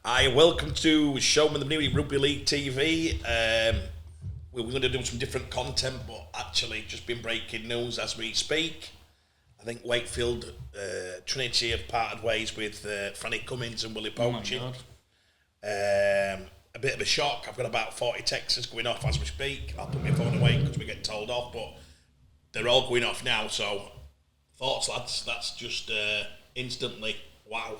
Hi, welcome to Showman the New Rugby League TV. We're going to do some different content, but actually just been breaking news as we speak. I think Wakefield, Trinity have parted ways with Franny Cummins and Willie Poching. A bit of a shock. I've got about 40 texts going off as we speak. I'll put my phone away because we get told off, but they're all going off now. So, thoughts, lads? That's just instantly wow.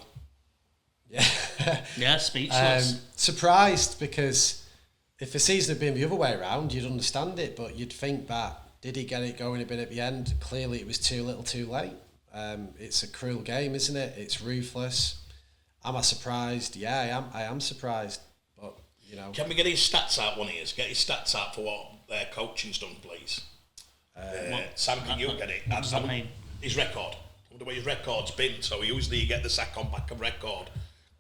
Yeah, speechless. Surprised, because if the season had been the other way around, you'd understand it, but you'd think that, did he get it going a bit at the end? Clearly it was too little too late. It's a cruel game, isn't it? It's ruthless. Am I surprised? Yeah, I am surprised. But, you know. Can we get his stats out, one of you? Get his stats out for what their coaching's done, please. Sam, can you get it? What does that mean? His record. I wonder what his record's been. So usually you get the sack on back of record.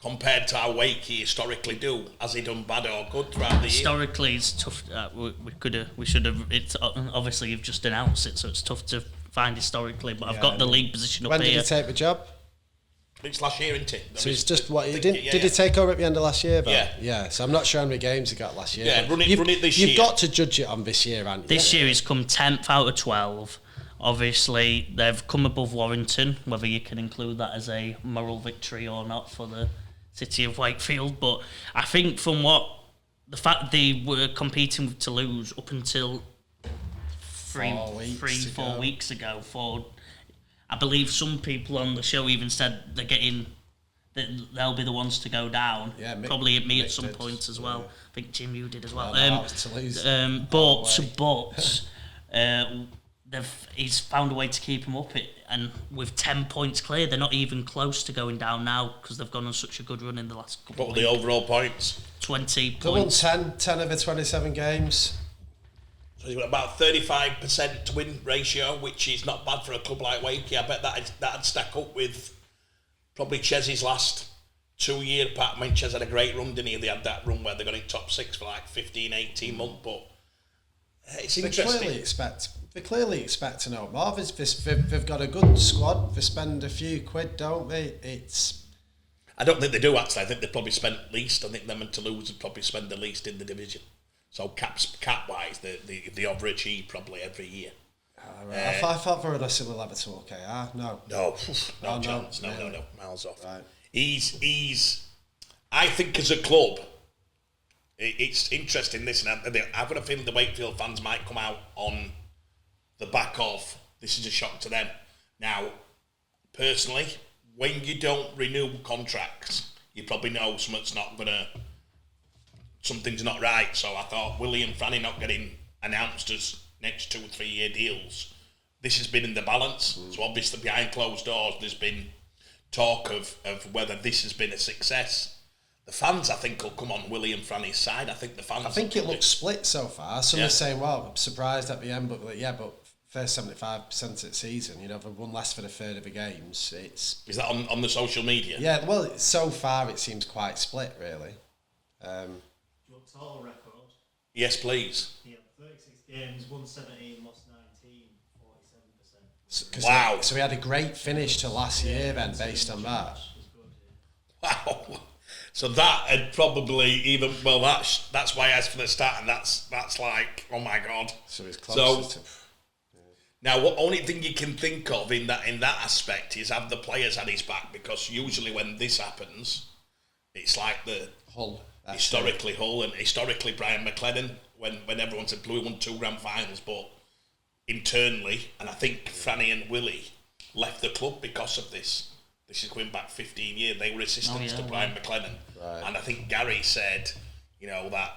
Compared to how Wakey historically do, has he done bad or good throughout the year? Historically, it's tough. We should have. It's obviously you've just announced it, so it's tough to find historically. But I've got the league position up here. When did he take the job? It's last year, isn't it? So it's just what he did. Did he take over at the end of last year? Yeah. Yeah. So I'm not sure how many games he got last year. Yeah, run it this year. You've got to judge it on this year, haven't you? This year he's come 10th out of 12. Obviously, they've come above Warrington. Whether you can include that as a moral victory or not for the city of Wakefield, but I think from the fact they were competing with Toulouse up until 4 weeks ago, I believe some people on the show even said they'll be the ones to go down. Yeah, probably me at some point as well. Yeah. I think Jim, you did as well. He's found a way to keep him up, and with 10 points clear, they're not even close to going down now because they've gone on such a good run in the last couple of weeks. What were the overall points? 20 they points. They won 10 of the 27 games. So you've got about 35% win ratio, which is not bad for a club like Wakey. I bet that'd stack up with probably Ches's last 2 year part. I mean, Ches had a great run, didn't he? They had that run where they got in top 6 for like 15, 18 months, but it's interesting. They clearly expect to know more. They've got a good squad. They spend a few quid, don't they? I don't think they do, actually. I think they probably spent least. I think them and Toulouse would probably spend the least in the division. So cap-wise, they overachieve probably every year. I thought they were on a similar level to OKR. No chance. No, miles off. Right. He's. I think as a club, it's interesting. This, and I've got a feeling the Wakefield fans might come out on the back of this is a shock to them. Now, personally, when you don't renew contracts, you probably know something's not right. So I thought Willie and Franny not getting announced as next 2 or 3 year deals. This has been in the balance. So obviously behind closed doors, there's been talk of whether this has been a success. The fans, I think, will come on Willie and Franny's side. I think it looks split so far. Some are saying, well, I'm surprised at the end, but first 75% of the season, they've won less than a third of the games. Is that on the social media? Yeah, well, so far it seems quite split, really. Do you want total record? Yes, please. Yeah, 36 games, won 17, lost 19, 47%. Wow. So we had a great finish to last year then, based on that. Wow. So that had probably that's why I asked for the start, and that's like, oh my God. So it's close to... Now, what only thing you can think of in that aspect is have the players had his back, because usually when this happens, it's like the Hull. Historically Hull and historically Brian McLennan, when everyone said Blue won 2 grand finals, but internally, and I think Franny and Willie left the club because of this. This is going back 15 years. They were assistants to Brian McLennan. Right. And I think Gary said, that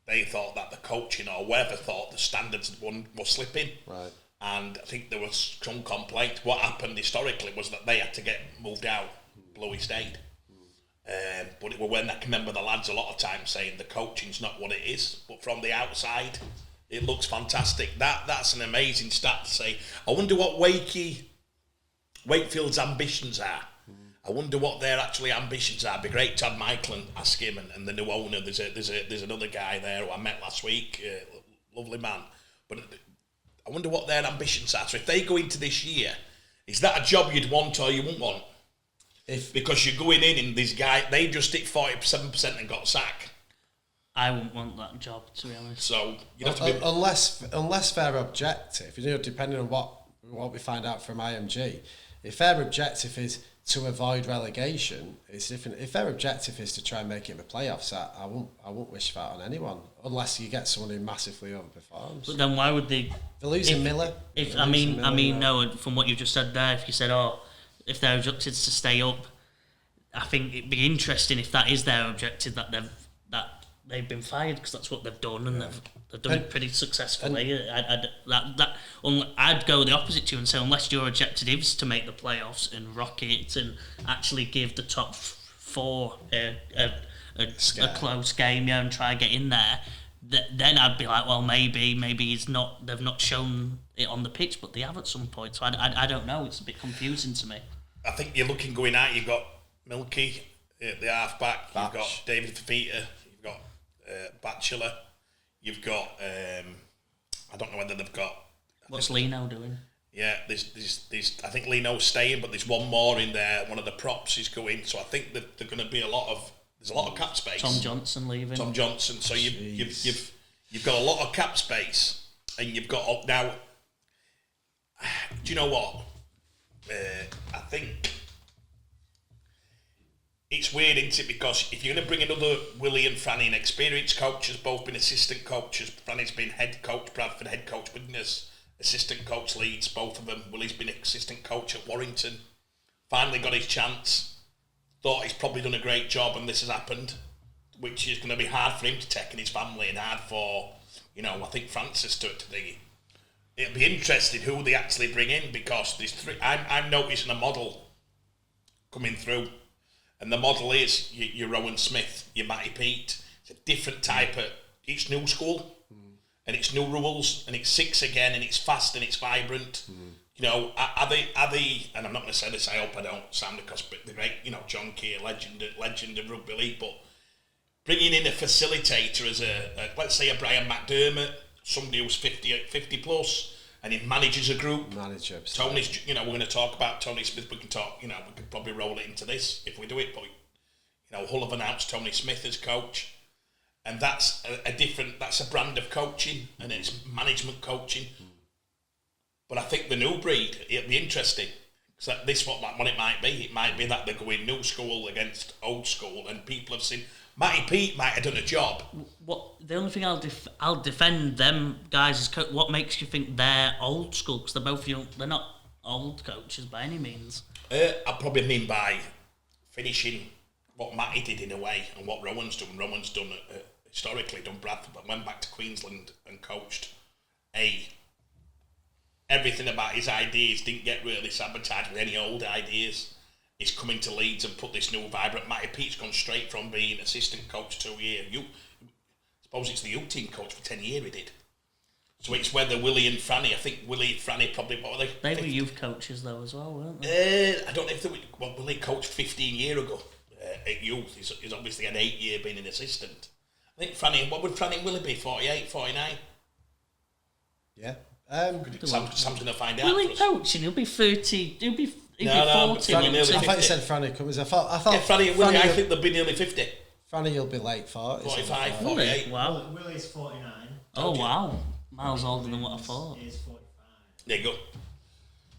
they thought that the coaching or whoever thought the standards were slipping. Right. And I think there was some complaint. What happened historically was that they had to get moved out. Bluey stayed. But it was when I can remember the lads a lot of times saying the coaching's not what it is. But from the outside, it looks fantastic. That's an amazing stat to say. I wonder what Wakefield's ambitions are. I wonder what their actually ambitions are. It'd be great to have Michael and ask him and the new owner. There's another guy there who I met last week, lovely man. But I wonder what their ambitions are. So if they go into this year, is that a job you'd want or you wouldn't want? because you're going in and this guy, they just hit 47% and got sacked. I wouldn't want that job, to be honest. So you have to be unless they're objective, depending on what we find out from IMG, if their objective is to avoid relegation, it's different. If their objective is to try and make it in the playoffs, I won't wish that on anyone, unless you get someone who massively overperforms. But then why would they? They're losing Miller. No. From what you just said there, if you said, if their objective is to stay up, I think it'd be interesting if that is their objective, that they've been fired, because that's what they've done, and they've done it pretty successfully. I'd go the opposite to you and say, unless your objective is to make the playoffs and rock it and actually give the top four a close game, and try and get in there, then I'd be like, well, maybe they've not shown it on the pitch, but they have at some point. So I don't know. It's a bit confusing to me. I think you're looking going out. You've got Milky, the half-back. You've got David Fafita. You've got Batchelor. You've got I don't know whether they've got. What's Lino doing? Yeah, there's I think Lino's staying, but there's one more in there. One of the props is going, so I think that there's going to be a lot of cap space. Tom Johnson leaving. So you've got a lot of cap space, and you've got now. Do you know what? I think it's weird, isn't it? Because if you're going to bring another Willie and Franny, and experienced coaches, both been assistant coaches. Franny's been head coach, Bradford head coach, Widnes, assistant coach Leeds, both of them. Willie's been assistant coach at Warrington. Finally got his chance. Thought he's probably done a great job, and this has happened, which is going to be hard for him to take and his family, and hard for, I think Francis to think. It'll be interesting who they actually bring in, because there's three. I'm noticing a model coming through. And the model is your Rowan Smith, your Matty Pete. It's a different type of. It's new school, and it's new rules, and it's six again, and it's fast and it's vibrant. Are they? And I'm not going to say this. I hope I don't sound because the great, John Keir, legend of rugby league, but bringing in a facilitator as a let's say a Brian McDermott, somebody who's 50 plus. And he manages a group. Tony's, we're going to talk about Tony Smith. We can talk, we could probably roll it into this if we do it. But, Hull have announced Tony Smith as coach. And that's that's a brand of coaching, and it's management coaching. But I think the new breed, it'll be interesting. Because this what it might be. It might be that they're going new school against old school, and people have seen. Matty Pete might have done a job. The only thing I'll defend them guys is what makes you think they're old school, because they're both young. They're not old coaches by any means. I probably mean by finishing what Matty did in a way, and what Rowan's done. Rowan's done historically done Bradford, but went back to Queensland and coached everything about his ideas didn't get really sabotaged with any old ideas. He's coming to Leeds and put this new vibrant. Matty Pete's gone straight from being assistant coach 2 years. Suppose it's the U team coach for 10 years he did. So it's whether Willie and Franny. I think Willie and Franny probably what were they? They were youth coaches though as well, weren't they? I don't know if they were. Willie coached 15 years ago at youth. He's obviously had 8 years being an assistant. I think Franny. What would Franny and Willie be? 48, 49? Yeah. Sam's going to find out. Willie coaching, he'll be 30. He'll be 40. I thought you said Franny comes. I thought Franny and Willie, I think they'll be nearly 50. Franny will be late 40s. 45, 48. Wow. Willie's 49. Oh, wow. Miles older than what I thought. He's 45. There you go.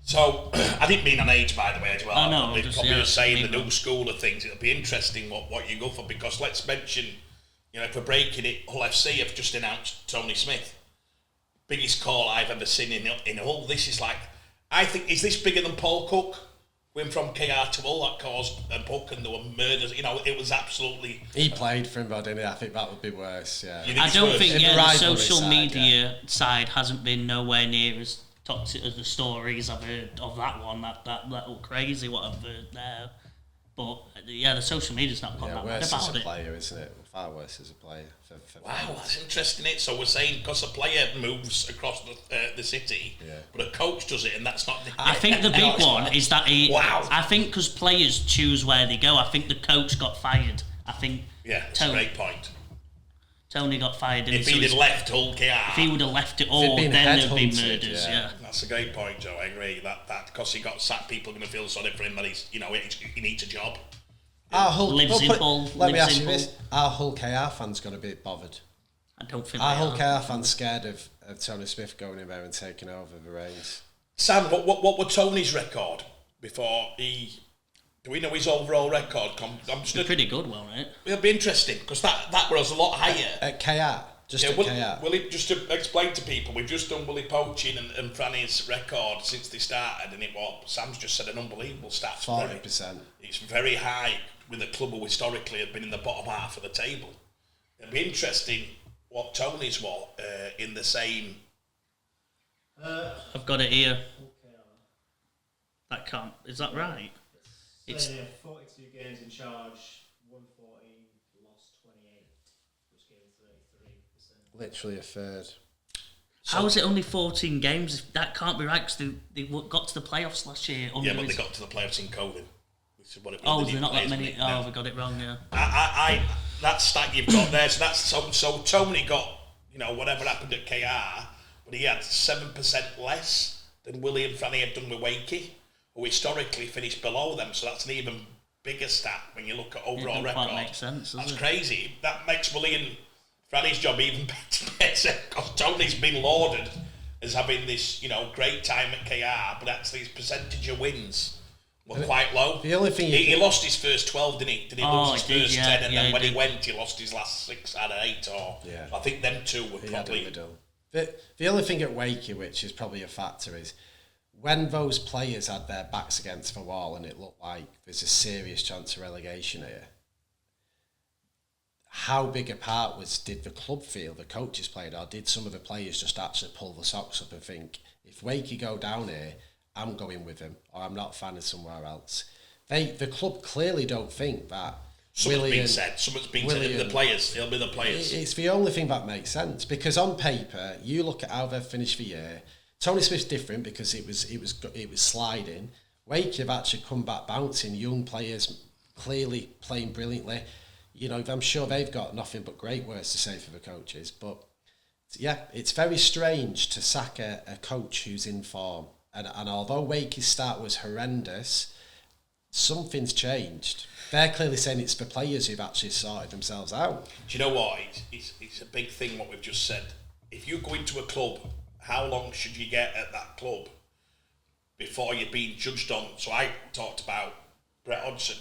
So, I didn't mean on age, by the way, as well. I know. Just saying the new school of things. It'll be interesting what you go for, because let's mention, if we're breaking it, Hull FC have just announced Tony Smith. Biggest call I've ever seen in Hull. This is like, I think, is this bigger than Paul Cook? Went from KR to Hull, that caused a book and there were murders. It was absolutely. He played for him, but didn't he? I think that would be worse. Yeah. I don't think the social media side hasn't been nowhere near as toxic as the stories I've heard of that one. That little crazy what I've heard there. But the social media's not got that bad worse about as a it. player, isn't it? Far worse as a player. Wow, that's interesting. So we're saying because a player moves across the city, but a coach does it, and that's not. I think the big one is that I think because players choose where they go. I think the coach got fired. I think. Yeah, it's a great point. Tony got fired if he'd have left Hull KR, if he would have left it all, then there'd be murders. Yeah, that's a great point, Joe. I agree that because he got sacked, people are going to feel sorry for him that he needs a job. Our Hull, lives in Hull. Let me ask you this: are Hull KR fans going to be bothered? I don't think. Are Hull KR fans scared of Tony Smith going in there and taking over the reins? Sam, what were Tony's record before he? Do we know his overall record? It's pretty good, wasn't it? It'll be interesting because that was a lot higher at KR. KR. Willie, just to explain to people, we've just done Willie Poching and Franny's record since they started, and Sam's just said an unbelievable stat. 40%. It's very high with a club who historically have been in the bottom half of the table. It'll be interesting what Tony's was in the same. I've got it here. That can't. Is that right? It's 42 games in charge, won 14, lost 28, which gave him 33%. Literally a third. How is it only 14 games? That can't be right because they got to the playoffs last year. Yeah, but they got to the playoffs in COVID. Which is what it was. Oh, they're not that many. Oh, we got it wrong. Yeah. I that stat you've got there. So that's so Tony got whatever happened at KR, but he had 7% less than Willie and Franny had done with Wakey, who historically finished below them. So that's an even bigger stat when you look at overall record. Quite makes sense. That's crazy. That makes Willie and Franny's job even better because Tony's been lauded as having this great time at KR, but actually his percentage of wins were quite low. The only thing he lost his first 12, didn't he? Did he lose his first 10? And then when he went, he lost his last 6 out of 8. I think them two were probably. The only thing at Wakey, which is probably a factor, is when those players had their backs against the wall and it looked like there's a serious chance of relegation here. How big a part did the club feel, the coaches played, or did some of the players just actually pull the socks up and think, if Wakey go down here, I'm going with him, or I'm not fanning somewhere else. The club clearly don't think that. Something's been said. It'll be the players. It's the only thing that makes sense, because on paper, you look at how they've finished the year. Tony Smith's different because it was sliding. Wakey have actually come back bouncing. Young players clearly playing brilliantly. I'm sure they've got nothing but great words to say for the coaches. But yeah, it's very strange to sack a coach who's in form. And although Wakey's start was horrendous, something's changed. They're clearly saying it's the players who've actually sorted themselves out. Do you know what? It's a big thing what we've just said. If you go into a club, how long should you get at that club before you're being judged on? So I talked about Brett Hodgson,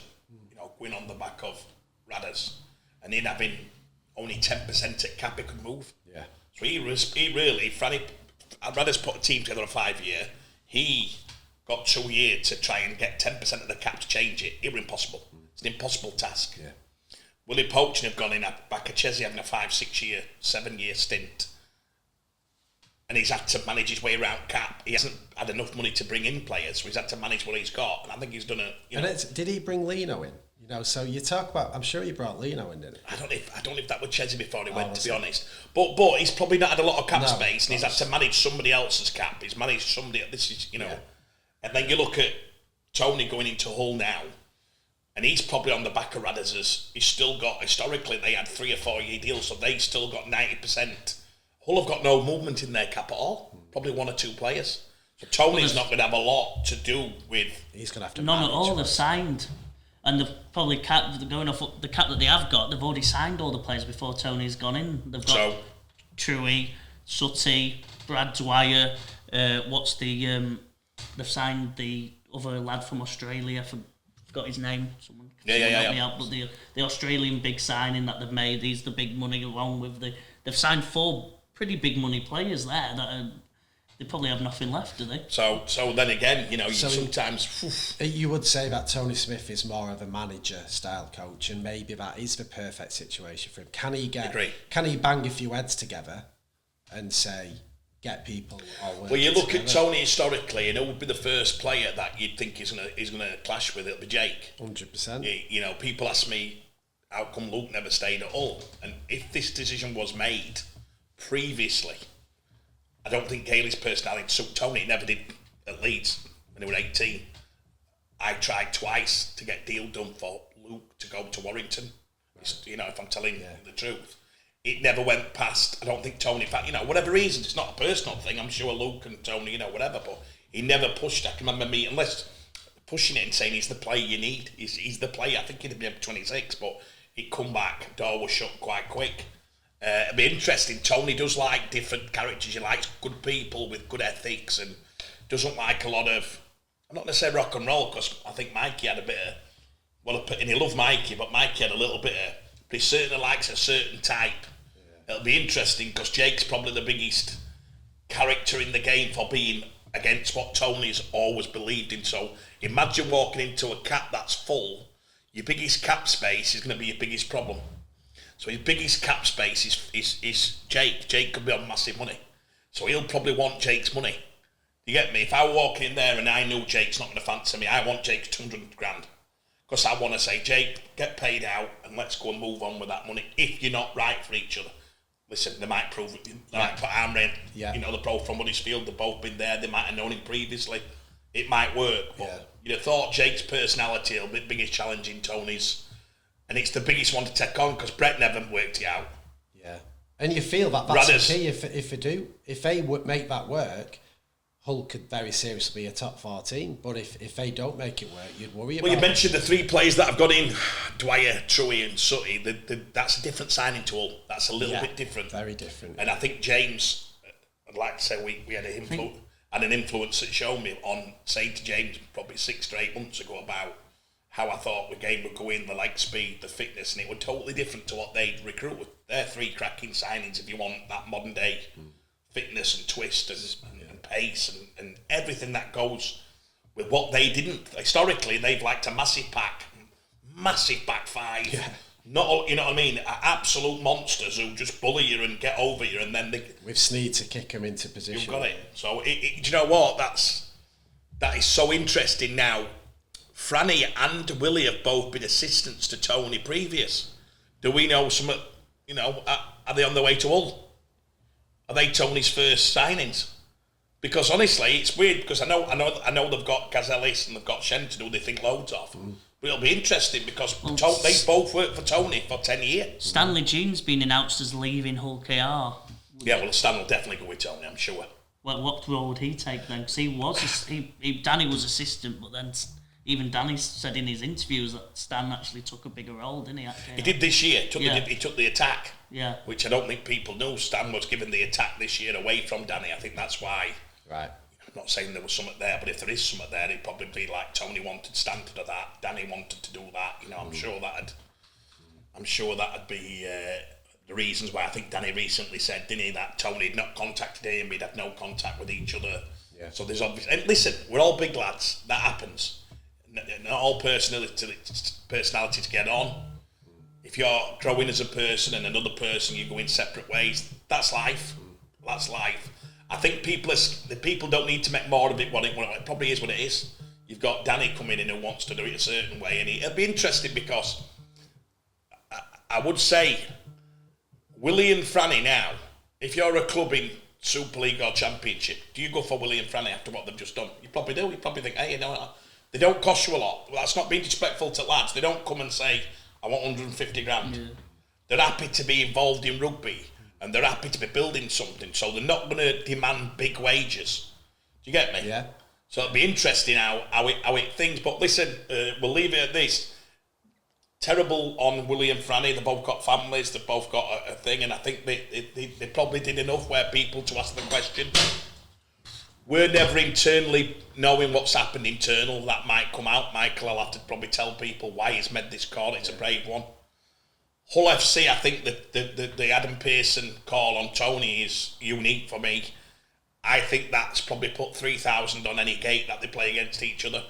going on the back of Radders, and him having only 10% at cap he could move. Yeah. So Radders put a team together on 5-year. He got 2 years to try and get 10% of the cap to change it. It was impossible. It's an impossible task. Yeah. Willie Poching have gone in at Bakachese having a 5-6 year, 7-year stint. And he's had to manage his way around cap. He hasn't had enough money to bring in players, so he's had to manage what he's got. And I think he's done did he bring Lino in? So you talk about. I'm sure he brought Lino in, didn't he? I don't know if that was Chelsea before he went, to be honest. But he's probably not had a lot of cap space, and he's had to manage somebody else's cap. He's managed somebody. This is And then you look at Tony going into Hull now, and he's probably on the back of Radders. He's still got, historically they had 3 or 4 year deals, so they still got 90%. Hull have got no movement in their cap at all. Probably 1 or 2 players. So Tony's not going to have a lot to do with. He's going to have to. None at all. They've signed, and they've probably going off the cap that they have got. They've already signed all the players before Tony's gone in. They've got Truey, Sutty, Brad Dwyer. They've signed the other lad from Australia. I forgot his name. Someone help me out. But the Australian big signing that they've made, he's the big money along with they've signed 4 pretty big money players there that they probably have nothing left, do they? So then again, sometimes you would say that Tony Smith is more of a manager style coach, and maybe that is the perfect situation for him. Can he bang a few heads together and say, get people all well, you look at Tony historically, and it would be the first player that you'd think he's gonna clash with. It'll be Jake. 100%. People ask me how come Luke never stayed at Hull, and if this decision was made previously, I don't think Haley's personality suited Tony. He never did at Leeds when he was 18. I tried twice to get deal done for Luke to go to Warrington. If I'm telling the truth. it never went past. I don't think Tony, whatever reasons, it's not a personal thing. I'm sure Luke and Tony, whatever, but he never pushed. I can remember me, unless pushing it and saying he's the player you need. He's the player. I think he'd been 26, but he'd come back. Door was shut quite quick. It'd be interesting. Tony does like different characters. He likes good people with good ethics and doesn't like a lot of, I'm not going to say rock and roll, because I think Mikey had a bit of, and he loved Mikey, but Mikey had a little bit of, but he certainly likes a certain type. Yeah. It'll be interesting because Jake's probably the biggest character in the game for being against what Tony's always believed in. So imagine walking into a cap that's full. Your biggest cap space is going to be your biggest problem. So his biggest cap space is Jake. Jake could be on massive money. So he'll probably want Jake's money. You get me? If I were walking in there and I knew Jake's not going to fancy me, I want Jake's 200 grand. Because I want to say, Jake, get paid out and let's go and move on with that money. If you're not right for each other. Listen, they might prove it. They might put Armour in. Yeah. They're both from Huddersfield. They've both been there. They might have known him previously. It might work. But you'd have thought Jake's personality will be the biggest challenge in Tony's. And it's the biggest one to take on because Brett never worked it out. Yeah. And you feel that's the key if they would make that work, Hull could very seriously be a top 4 team. But if they don't make it work, you'd worry about it. Well, you mentioned the 3 players that have got in, Dwyer, Truey and Sutty. That's a different signing tool. That's a little bit different. Very different. And I think James, I'd like to say we had an influence that showed me on saying to James probably 6 to 8 months ago about how I thought the game would go in, the leg speed, the fitness, and it was totally different to what they'd recruit with. They're 3 cracking signings if you want that modern day fitness and twist and pace and everything that goes with what they didn't. Historically, they've liked a massive back 5. Yeah. Not, you know what I mean? Absolute monsters who just bully you and get over you, and then with Sneed to kick them into position. You've got it. So, do you know what? That is so interesting now. Franny and Willie have both been assistants to Tony previous. Do we know some? Are they on their way to Hull? Are they Tony's first signings? Because honestly, it's weird because I know they've got Gazellis and they've got Shenton who they think loads of. But it'll be interesting because they both worked for Tony for 10 years. Stanley Jean's been announced as leaving Hull KR. Yeah, well, Stan will definitely go with Tony, I'm sure. Well, what role would he take then? Because Danny was assistant, but then even Danny said in his interviews that Stan actually took a bigger role, didn't he? He did this year. He took the attack. Yeah. Which I don't think people knew. Stan was given the attack this year away from Danny. I think that's why. Right. I'm not saying there was something there, but if there is something there, it'd probably be like Tony wanted Stan to do that, Danny wanted to do that. I'm sure that'd be the reasons why. I think Danny recently said, didn't he, that Tony had not contacted him, he'd had no contact with each other. Yeah. So there's obviously, and listen, we're all big lads. That happens. Not all personality to get on. If you're growing as a person and another person, you go in separate ways. That's life. That's life. I think people don't need to make more of it what it probably is what it is. You've got Danny coming in who wants to do it a certain way, and it'll be interesting because I would say Willie and Franny now, if you're a club in Super League or Championship, do you go for Willie and Franny after what they've just done? You probably do. You probably think, hey, they don't cost you a lot. Well, that's not being disrespectful to lads. They don't come and say, I want 150 grand. Yeah. They're happy to be involved in rugby and they're happy to be building something. So they're not going to demand big wages. Do you get me? Yeah. So it'll be interesting how it things. But listen, we'll leave it at this. Terrible on Willie and Franny. They've both got families. They've both got a thing. And I think they probably did enough where people to ask the question. We're never internally knowing what's happened internal. That might come out. Michael will have to probably tell people why he's made this call. It's a brave one. Hull FC, I think the Adam Pearson call on Tony is unique for me. I think that's probably put 3,000 on any gate that they play against each other.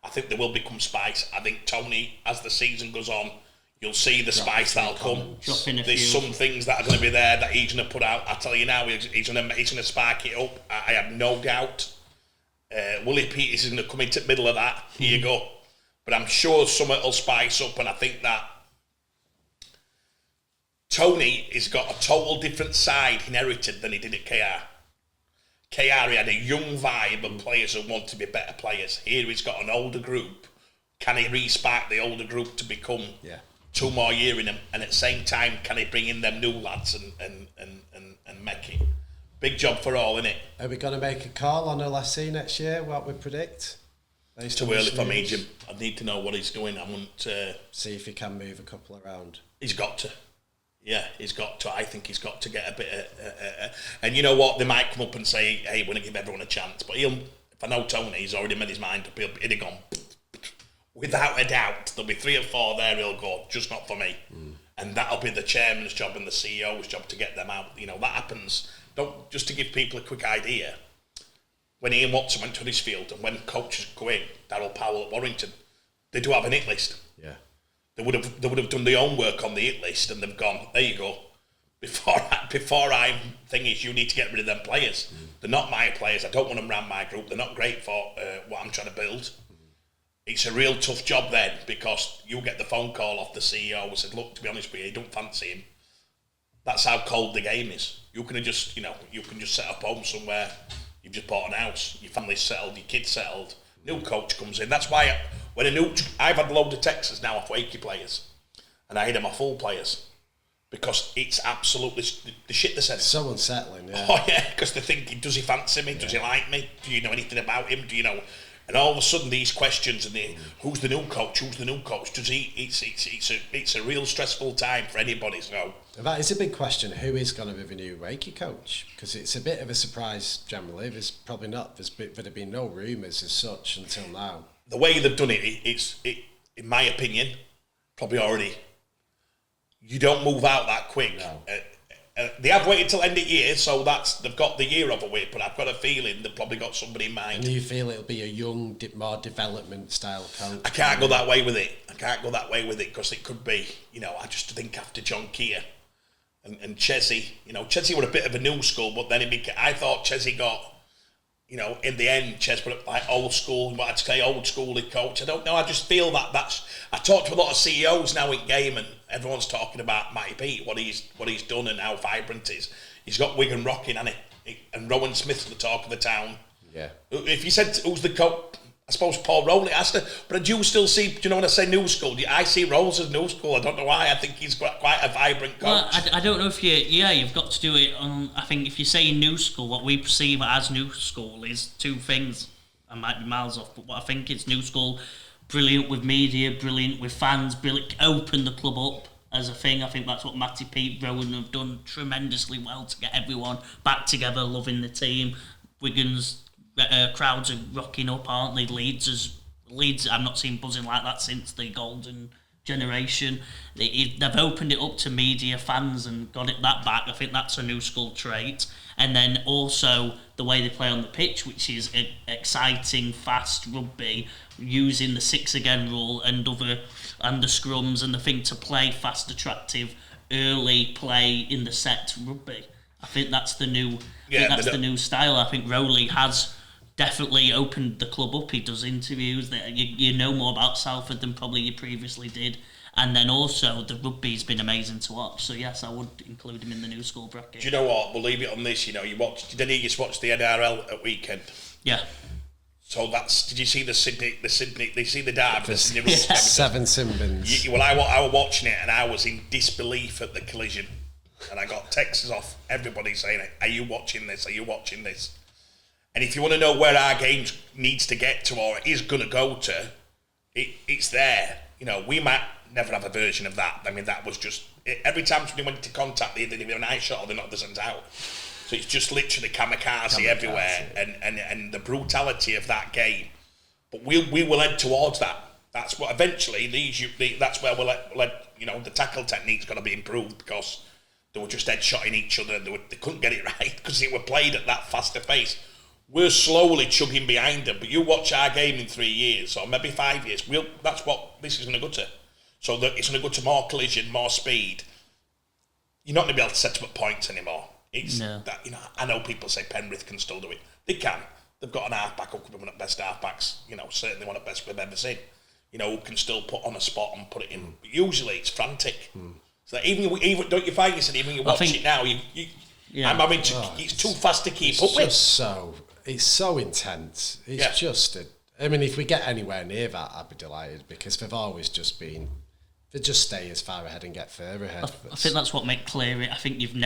I think there will become spice. I think Tony, as the season goes on, you'll see the spice that'll come. There's some things that are going to be there that he's going to put out. I tell you now, he's going to spark it up. I have no doubt. Willie Peters is going to come into the middle of that. Here you go. But I'm sure something will spice up, and I think that Tony has got a total different side inherited than he did at KR. KR, he had a young vibe and players who want to be better players. Here he's got an older group. Can he re-spark the older group to become 2 more years in him, and at the same time, can he bring in them new lads and make it? Big job for all, innit? Are we going to make a call on LSE next year? What we predict? It's too early for me, Jim. I need to know what he's doing. I want see if he can move a couple around. He's got to. Yeah, he's got to. I think he's got to get a bit of... and you know what? They might come up and say, hey, we're going to give everyone a chance. But if I know Tony, he's already made his mind up. He'd have gone... Without a doubt, there'll be 3 or 4 there he'll go, just not for me. And that'll be the chairman's job and the CEO's job to get them out. You know, that happens. Just to give people a quick idea, when Ian Watson went to Huddersfield and when coaches go in, Darryl Powell at Warrington, they do have an hit list. Yeah. They would have done their own work on the hit list and they've gone, there you go. Before I'm thing is, you need to get rid of them players. They're not my players. I don't want them around my group. They're not great for what I'm trying to build. It's a real tough job then, because you get the phone call off the CEO who said, look, to be honest with you don't fancy him. That's how cold the game is. You can just set up home somewhere. You've just bought an house. Your family's settled. Your kids settled. New coach comes in. That's why I've had a load of texts now off Wakey players, and I hit them off full players, because it's absolutely the shit they said. So unsettling, yeah. Oh yeah, because they're thinking, does he fancy me? Does he like me? Do you know anything about him? Do you know? And all of a sudden, these questions and who's the new coach? Who's the new coach? Does he? It's a real stressful time for anybody. So that is a big question. Who is going to be the new Wakey coach? Because it's a bit of a surprise generally. There's probably not. There'd have been no rumours as such until now. The way they've done it, it's in my opinion, probably already. You don't move out that quick. No. They have waited till end of year, so they've got the year of a wait. But I've got a feeling they've probably got somebody in mind. And you feel it'll be a young, more development style coach? I can't go that way with it. Because it could be. I just think after John Keir and Chesney, Chesney were a bit of a new school, but then I thought Chesney got. In the end, Ches put up like old school, what I'd say old schooly coach. I don't know. I just feel that's. I talked to a lot of CEOs now in game, and everyone's talking about Matty Pete, what he's done, and how vibrant he is. He's got Wigan rocking, hasn't he? And Rowan Smith's the talk of the town. Yeah. If you said who's the coach, I suppose Paul Rowley has to. But I do still see. Do you know when I say new school? I see Rolls as new school. I don't know why. I think he's quite a vibrant coach. Well, I don't know if you've got to do it on. I think if you say new school, what we perceive as new school is 2 things. I might be miles off, but what I think it's new school, brilliant with media, brilliant with fans, brilliant, open the club up as a thing. I think that's what Matty Pete, Rowan have done tremendously well to get everyone back together, loving the team. Wigan's crowds are rocking up, aren't they? Leeds, I've not seen buzzing like that since the golden generation. They've opened it up to media, fans, and got that back. I think that's a new school trait. And then also the way they play on the pitch, which is exciting, fast rugby, using the 6 again rule and the scrums and the thing to play fast, attractive, early play in the set rugby. I think that's the new. The new style. I think Rowley has definitely opened the club up. He does interviews that you know more about Salford than probably you previously did. And then also the rugby's been amazing to watch. So yes, I would include him in the new school bracket. Do you know what? We'll leave it on this. Did you just watch the NRL at weekend? Yeah. So did you see the Sydney, they see the derby, the Sydney Rugby? 7 Simbins. Well, I was watching it and I was in disbelief at the collision. And I got texts off everybody saying, are you watching this? Are you watching this? And if you want to know where our game needs to get to or is going to go to, it's there. We might never have a version of that. I mean, that was just... Every time somebody went to contact me, they did a nice shot or they knocked the sent out. So it's just literally kamikaze everywhere. And the brutality of that game. But we will head towards that. That's what eventually, that's where we'll let the tackle technique's got to be improved, because they were just headshotting each other. They couldn't get it right because they were played at that faster pace. We're slowly chugging behind them, but you watch our game in 3 years or maybe 5 years. That's what this is going to go to. So that it's going to go to more collision, more speed. You're not going to be able to set up points anymore. That I know people say Penrith can still do it. They can. They've got an halfback who could be one of the best halfbacks. Certainly one of the best we've ever seen. Who can still put on a spot and put it in. But usually it's frantic. So even don't you find yourself even when you watch it now, I'm having to. It's too fast to keep up with. It's so intense. It's just. I mean, if we get anywhere near that, I'd be delighted, because they've always just been They just stay as far ahead and get further ahead. I think that's what makes Cleary. I think you've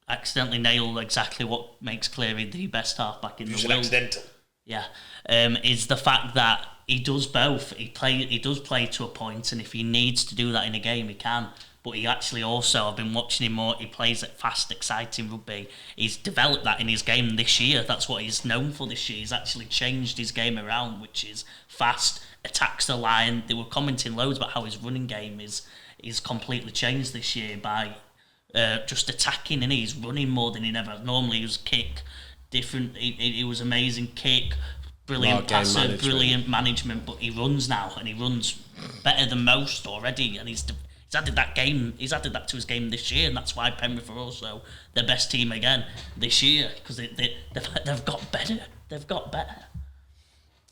accidentally nailed exactly what makes Cleary the best halfback in the world. Accidental. Yeah, is the fact that he does both. He does play to a point, and if he needs to do that in a game, he can. But he actually also, I've been watching him more, he plays at fast, exciting rugby. He's developed that in his game this year. That's what he's known for this year. He's actually changed his game around, which is fast, attacks the line. They were commenting loads about how his running game is completely changed this year by just attacking, and he's running more than he never has. Normally he was kick, different, he was amazing kick, brilliant passer, brilliant management, but he runs now, and he runs better than most already, and he's added that to his game this year, and that's why Penrith are also their best team again this year, because they've got better.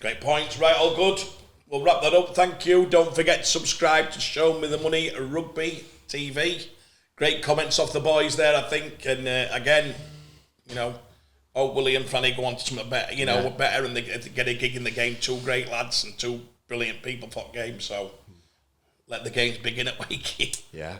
Great points, right, all good. We'll wrap that up, thank you. Don't forget to subscribe to Show Me the Money Rugby TV. Great comments off the boys there, I think, and again, Willie and Franny go on to something better, better, and they get a gig in the game. Two great lads and two brilliant people for the game, so let the games begin at Wakefield. Yeah.